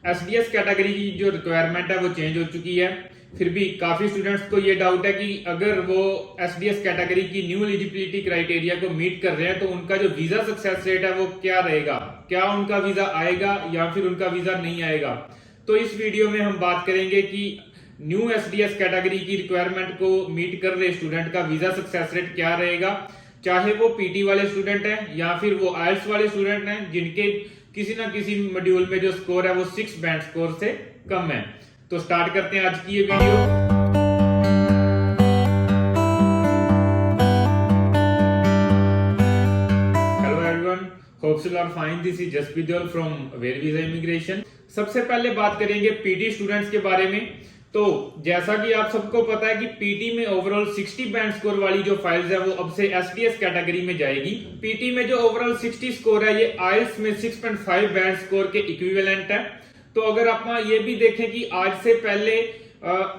SDS category की जो requirement है वो चेंज हो चुकी है। फिर भी काफी स्टूडेंट्स को ये डाउट है कि अगर वो एसडीएस कैटेगरी की न्यू एलिजिबिलिटी क्राइटेरिया को मीट कर रहे हैं तो उनका जो वीजा सक्सेस रेट है वो क्या रहेगा, क्या उनका वीजा आएगा या फिर उनका वीजा नहीं आएगा। तो इस वीडियो में हम बात करेंगे कि न्यू एसडीएस कैटेगरी की रिक्वायरमेंट को मीट कर रहे स्टूडेंट का वीजा सक्सेस रेट क्या रहेगा, चाहे वो पीटी वाले स्टूडेंट हैं या फिर वो आइल्स वाले स्टूडेंट हैं जिनके किसी ना किसी मॉड्यूल में जो स्कोर है वो 6 बैंड स्कोर से कम है। तो स्टार्ट करते हैं आज की ये video. Hello everyone, hopes you are fine. This is Jaspreet जोल फ्रॉम वेयर वीजा इमिग्रेशन। सबसे पहले बात करेंगे पीटी स्टूडेंट्स के बारे में। तो जैसा कि आप सबको पता है कि पीटी में ओवरऑल 60 बैंड स्कोर वाली जो फाइल्स है वो अब से एसडीएस कैटेगरी में जाएगी। पीटी में जो ओवरऑल 60 स्कोर है ये आइल्स में 6.5 बैंड स्कोर के इक्विवेलेंट है। तो अगर आप ये भी देखें कि आज से पहले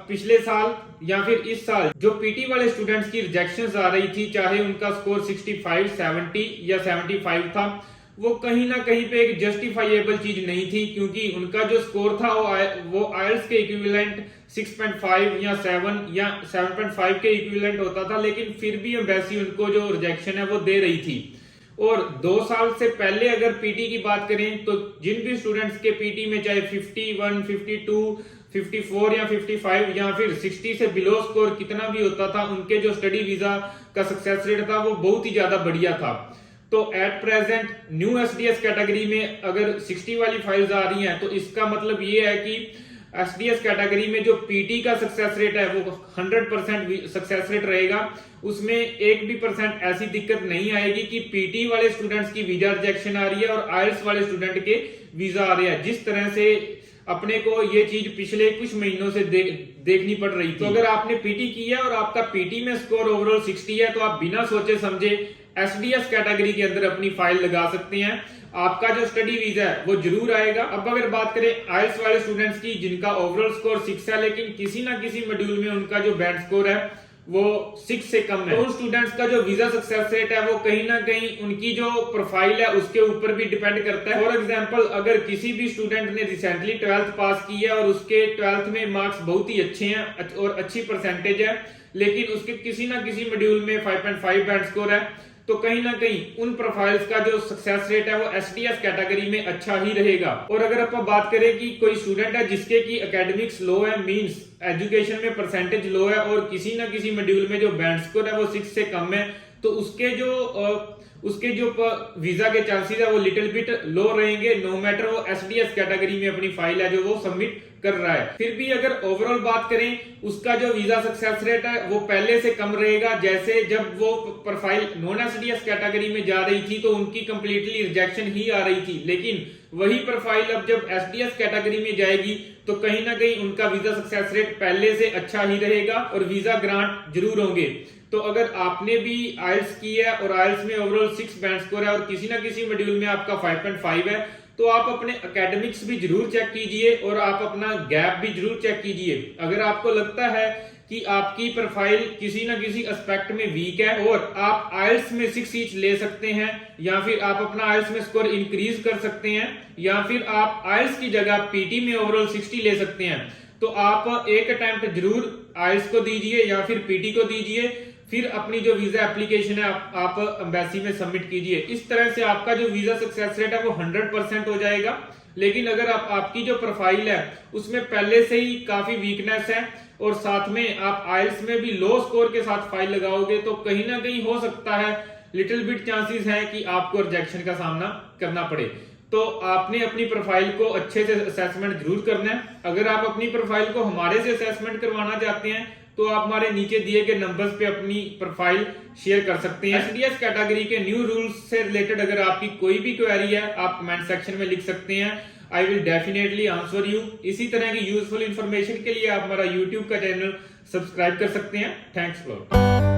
पिछले साल या फिर इस साल जो पीटी वाले स्टूडेंट्स की रिजेक्शंस आ रही थी, चाहे उनका स्कोर 65, 70 या 75 था, वो कहीं ना कहीं पे एक जस्टिफाइएबल चीज नहीं थी, क्योंकि उनका जो स्कोर था वो आइल्स के इक्विवेलेंट 6.5 या 7 या 7.5 के इक्विवेलेंट होता था, लेकिन फिर भी एम्बेसी उनको जो रिजेक्शन है वो दे रही थी। और 2 साल से पहले अगर पीटी की बात करें तो जिन भी स्टूडेंट्स के पीटी में चाहे 51, 52, 54 या 55 या फिर 60 से बिलो स्कोर कितना भी होता था, उनके जो स्टडी वीजा का सक्सेस रेट था वो बहुत ही ज्यादा बढ़िया था। तो at present new SDS category में अगर 60 वाली फाइल्स आ रही हैं तो इसका मतलब ये है कि एसडीएस कैटेगरी में जो पीटी का सक्सेस रेट है वो 100% सक्सेस रेट रहेगा। उसमें एक भी परसेंट ऐसी दिक्कत नहीं आएगी कि पीटी वाले स्टूडेंट्स की वीजा रिजेक्शन आ रही है और आइल्स वाले स्टूडेंट के वीजा आ रहे हैं, जिस तरह से अपने को ये चीज पिछले कुछ महीनों से देखनी पड़ रही थी। तो अगर आपने पीटी किया और आपका पीटी में स्कोर ओवरऑल 60 है तो आप बिना सोचे समझे एसडीएस कैटेगरी के अंदर अपनी फाइल लगा सकते हैं। आपका जो स्टडी वीजा है वो जरूर आएगा। अब अगर बात करें आइल्स वाले स्टूडेंट्स की जिनका ओवरऑल स्कोर 6 है लेकिन किसी ना किसी मॉड्यूल में उनका जो बैंड स्कोर है वो 6 से कम है, तो उन स्टूडेंट्स का जो वीजा सक्सेस रेट है वो कहीं ना कहीं उनकी जो प्रोफाइल है उसके ऊपर भी डिपेंड करता है। फॉर एग्जांपल, अगर किसी भी स्टूडेंट ने रिसेंटली 12th पास की है और उसके 12th में मार्क्स बहुत ही अच्छे हैं और अच्छी परसेंटेज है, लेकिन उसके किसी ना किसी मॉड्यूल में 5.5 बैंड स्कोर है, तो कहीं ना कहीं उन प्रोफाइल्स का जो सक्सेस रेट है वो एसडीएस कैटेगरी में अच्छा ही रहेगा। और अगर आप बात करें कि कोई स्टूडेंट है जिसके की एकेडमिक्स लो है, मींस एजुकेशन में परसेंटेज लो है और किसी ना किसी मॉड्यूल में जो बैंड स्कोर है वो 6 से कम है, तो उसके जो वीजा के चांसेस है वो लिटिल बिट लो रहेंगे, नो मैटर वो एसडीएस कैटेगरी में अपनी फाइल है जो वो सबमिट कर रहा है। फिर भी अगर ओवरऑल बात करें उसका जो वीजा सक्सेस रेट है वो पहले से कम रहेगा। जैसे जब वो प्रोफाइल नॉन एसडीएस कैटेगरी में जा रही थी तो उनकी कंप्लीटली रिजेक्शन ही आ रही थी, लेकिन वही प्रोफाइल अब जब एसडीएस कैटेगरी में जाएगी तो कहीं ना कहीं उनका वीजा सक्सेस रेट पहले से अच्छा ही रहेगा और वीजा ग्रांट जरूर होंगे। तो अगर आपने भी आइल्स की है और आइल्स में ओवरऑल 6 बैंड स्कोर है और किसी ना किसी मॉड्यूल में आपका 5.5 है, तो आप अपने एकेडमिक्स भी जरूर चेक कीजिए और आप अपना गैप भी जरूर चेक कीजिए। अगर आपको लगता है कि आपकी प्रोफाइल किसी ना किसी एस्पेक्ट में वीक है और आप आइल्स में 6 ईच ले सकते हैं, या फिर आप अपना आइल्स में स्कोर इंक्रीज कर सकते हैं, या फिर आप आइल्स की जगह पीटी में ओवरऑल 60 ले सकते हैं, तो आप एक अटेम्प्ट जरूर आइल्स को दीजिए या फिर पीटी को दीजिए, फिर अपनी जो वीजा एप्लीकेशन है आप एम्बेसी में सबमिट कीजिए। इस तरह से आपका जो वीजा सक्सेस रेट है वो 100% हो जाएगा। लेकिन अगर आपकी जो प्रोफाइल है उसमें पहले से ही काफी वीकनेस है और साथ में आप आइल्स में भी लो स्कोर के साथ फाइल लगाओगे तो कहीं ना कहीं हो सकता है लिटिल बिट चांसेस है कि आपको रिजेक्शन का सामना करना पड़े। तो आपने अपनी प्रोफाइल को अच्छे से असेसमेंट जरूर करना है। अगर आप अपनी प्रोफाइल को हमारे से असेसमेंट करवाना चाहते हैं तो आप हमारे नीचे दिए गए नंबर्स पे अपनी प्रोफाइल शेयर कर सकते हैं। एसडीएस कैटेगरी के न्यू रूल्स से रिलेटेड अगर आपकी कोई भी क्वेरी है आप कमेंट सेक्शन में लिख सकते हैं, I will definitely answer you. इसी तरह की यूजफुल इंफॉर्मेशन के लिए आप हमारा यूट्यूब का चैनल सब्सक्राइब कर सकते हैं। Thanks lot.